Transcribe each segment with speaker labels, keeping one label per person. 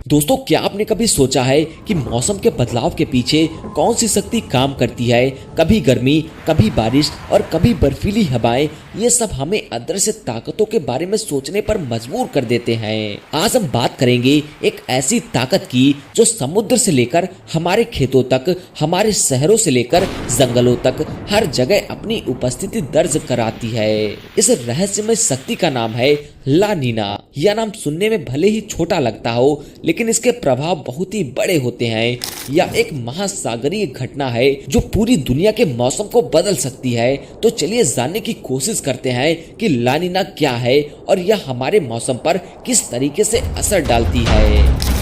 Speaker 1: दोस्तों, क्या आपने कभी सोचा है कि मौसम के बदलाव के पीछे कौन सी शक्ति काम करती है? कभी गर्मी, कभी बारिश और कभी बर्फीली हवाएं, ये सब हमें अदृश्य ताकतों के बारे में सोचने पर मजबूर कर देते हैं। आज हम बात करेंगे एक ऐसी ताकत की जो समुद्र से लेकर हमारे खेतों तक, हमारे शहरों से लेकर जंगलों तक हर जगह अपनी उपस्थिति दर्ज कराती है। इस रहस्यमय शक्ति का नाम है ला नीना। यह नाम सुनने में भले ही छोटा लगता हो, लेकिन इसके प्रभाव बहुत ही बड़े होते हैं। यह एक महासागरीय घटना है जो पूरी दुनिया के मौसम को बदल सकती है। तो चलिए जानने की कोशिश करते हैं कि ला नीना क्या है और यह हमारे मौसम पर किस तरीके से असर डालती है।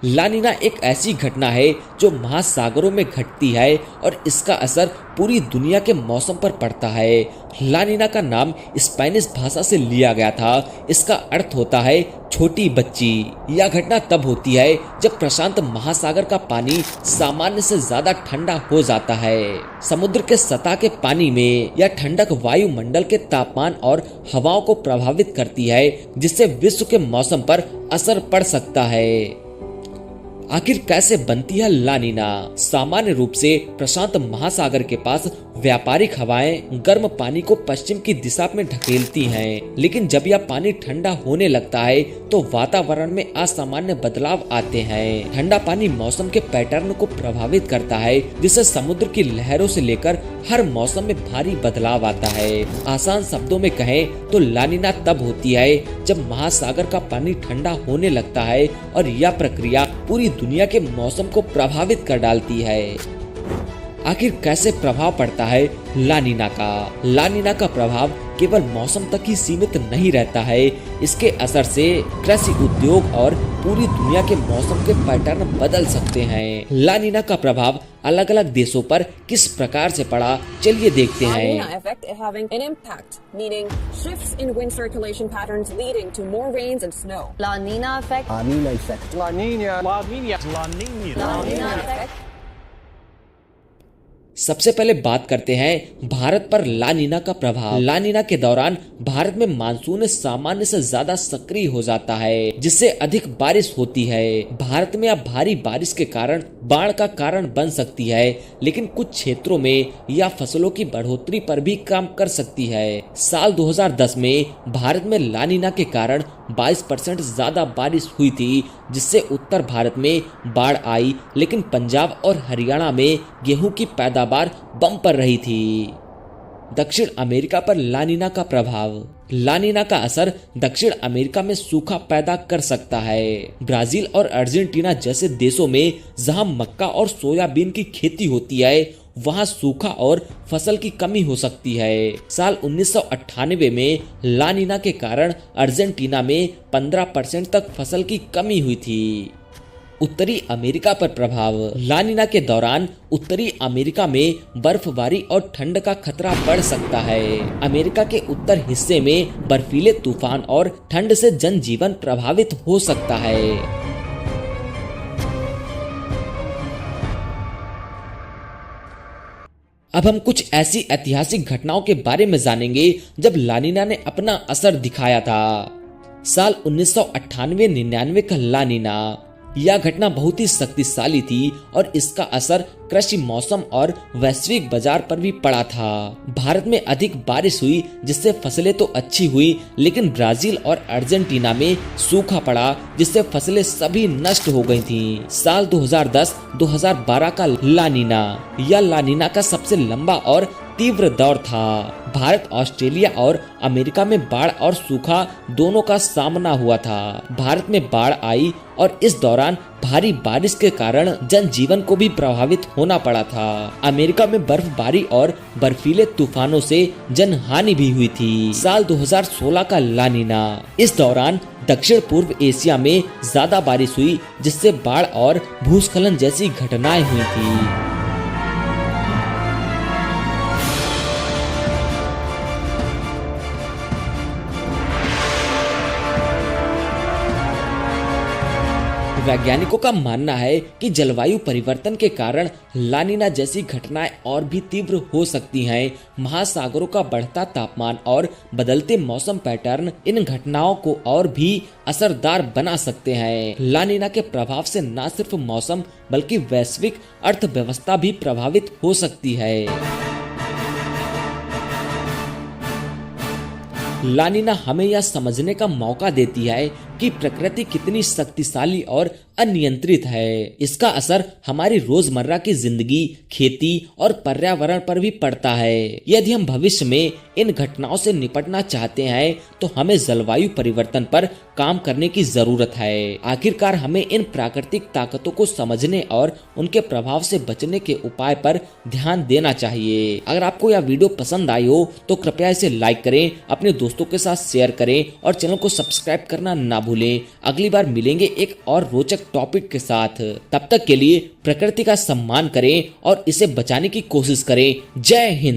Speaker 1: ला नीना एक ऐसी घटना है जो महासागरों में घटती है और इसका असर पूरी दुनिया के मौसम पर पड़ता है। ला नीना का नाम स्पेनिश भाषा से लिया गया था। इसका अर्थ होता है छोटी बच्ची। यह घटना तब होती है जब प्रशांत महासागर का पानी सामान्य से ज्यादा ठंडा हो जाता है। समुद्र के सतह के पानी में यह ठंडक वायुमंडल के तापमान और हवाओं को प्रभावित करती है, जिससे विश्व के मौसम पर असर पड़ सकता है। आखिर कैसे बनती है ला नीना? सामान्य रूप से प्रशांत महासागर के पास व्यापारिक हवाएं गर्म पानी को पश्चिम की दिशा में ढकेलती हैं, लेकिन जब यह पानी ठंडा होने लगता है तो वातावरण में असामान्य बदलाव आते हैं। ठंडा पानी मौसम के पैटर्न को प्रभावित करता है, जिससे समुद्र की लहरों से लेकर हर मौसम में भारी बदलाव आता है। आसान शब्दों में कहें तो ला नीना तब होती है जब महासागर का पानी ठंडा होने लगता है और यह प्रक्रिया पूरी दुनिया के मौसम को प्रभावित कर डालती है। आखिर कैसे प्रभाव पड़ता है ला नीना का? ला नीना का प्रभाव केवल मौसम तक ही सीमित नहीं रहता है। इसके असर से कृषि उद्योग और पूरी दुनिया के मौसम के पैटर्न बदल सकते हैं। ला नीना का प्रभाव अलग अलग देशों पर किस प्रकार से पड़ा, चलिए देखते हैं। सबसे पहले बात करते हैं भारत पर ला नीना का प्रभाव। ला नीना के दौरान भारत में मानसून सामान्य से ज्यादा सक्रिय हो जाता है, जिससे अधिक बारिश होती है। भारत में अब भारी बारिश के कारण बाढ़ का कारण बन सकती है, लेकिन कुछ क्षेत्रों में यह फसलों की बढ़ोतरी पर भी काम कर सकती है। साल 2010 में भारत में ला नीना के कारण 22% ज्यादा बारिश हुई थी, जिससे उत्तर भारत में बाढ़ आई, लेकिन पंजाब और हरियाणा में गेहूं की पैदावार बम्पर रही थी। दक्षिण अमेरिका पर ला नीना का प्रभाव। ला नीना का असर दक्षिण अमेरिका में सूखा पैदा कर सकता है। ब्राजील और अर्जेंटीना जैसे देशों में जहां मक्का और सोयाबीन की खेती होती है, वहां सूखा और फसल की कमी हो सकती है। साल 1998 में ला नीना के कारण अर्जेंटीना में 15% तक फसल की कमी हुई थी। उत्तरी अमेरिका पर प्रभाव। ला नीना के दौरान उत्तरी अमेरिका में बर्फबारी और ठंड का खतरा बढ़ सकता है। अमेरिका के उत्तर हिस्से में बर्फीले तूफान और ठंड से जनजीवन प्रभावित हो सकता है। अब हम कुछ ऐसी ऐतिहासिक घटनाओं के बारे में जानेंगे जब ला नीना ने अपना असर दिखाया था। साल 1998-99 का ला नीना, यह घटना बहुत ही शक्तिशाली थी और इसका असर कृषि, मौसम और वैश्विक बाजार पर भी पड़ा था। भारत में अधिक बारिश हुई, जिससे फसलें तो अच्छी हुई, लेकिन ब्राजील और अर्जेंटीना में सूखा पड़ा, जिससे फसलें सभी नष्ट हो गई थीं। साल 2010-2012 का ला नीना, यह ला नीना का सबसे लंबा और तीव्र दौर था। भारत, ऑस्ट्रेलिया और अमेरिका में बाढ़ और सूखा दोनों का सामना हुआ था। भारत में बाढ़ आई और इस दौरान भारी बारिश के कारण जनजीवन को भी प्रभावित होना पड़ा था। अमेरिका में बर्फबारी और बर्फीले तूफानों से जनहानि भी हुई थी। साल 2016 का ला नीना, इस दौरान दक्षिण पूर्व एशिया में ज्यादा बारिश हुई, जिससे बाढ़ और भूस्खलन जैसी घटनाएं हुई थी। वैज्ञानिकों का मानना है कि जलवायु परिवर्तन के कारण लानिना जैसी घटनाएं और भी तीव्र हो सकती हैं। महासागरों का बढ़ता तापमान और बदलते मौसम पैटर्न इन घटनाओं को और भी असरदार बना सकते हैं। लानिना के प्रभाव से न सिर्फ मौसम बल्कि वैश्विक अर्थव्यवस्था भी प्रभावित हो सकती है। लानिना हमें यह समझने का मौका देती है कि प्रकृति कितनी शक्तिशाली और अनियंत्रित है। इसका असर हमारी रोजमर्रा की जिंदगी, खेती और पर्यावरण पर भी पड़ता है। यदि हम भविष्य में इन घटनाओं से निपटना चाहते हैं तो हमें जलवायु परिवर्तन पर काम करने की जरूरत है। आखिरकार हमें इन प्राकृतिक ताकतों को समझने और उनके प्रभाव से बचने के उपाय पर ध्यान देना चाहिए। अगर आपको यह वीडियो पसंद आई हो तो कृपया इसे लाइक करें, अपने दोस्तों के साथ शेयर करें और चैनल को सब्सक्राइब करना ना भूलें। अगली बार मिलेंगे एक और रोचक टॉपिक के साथ। तब तक के लिए प्रकृति का सम्मान करें और इसे बचाने की कोशिश करें। जय हिंद।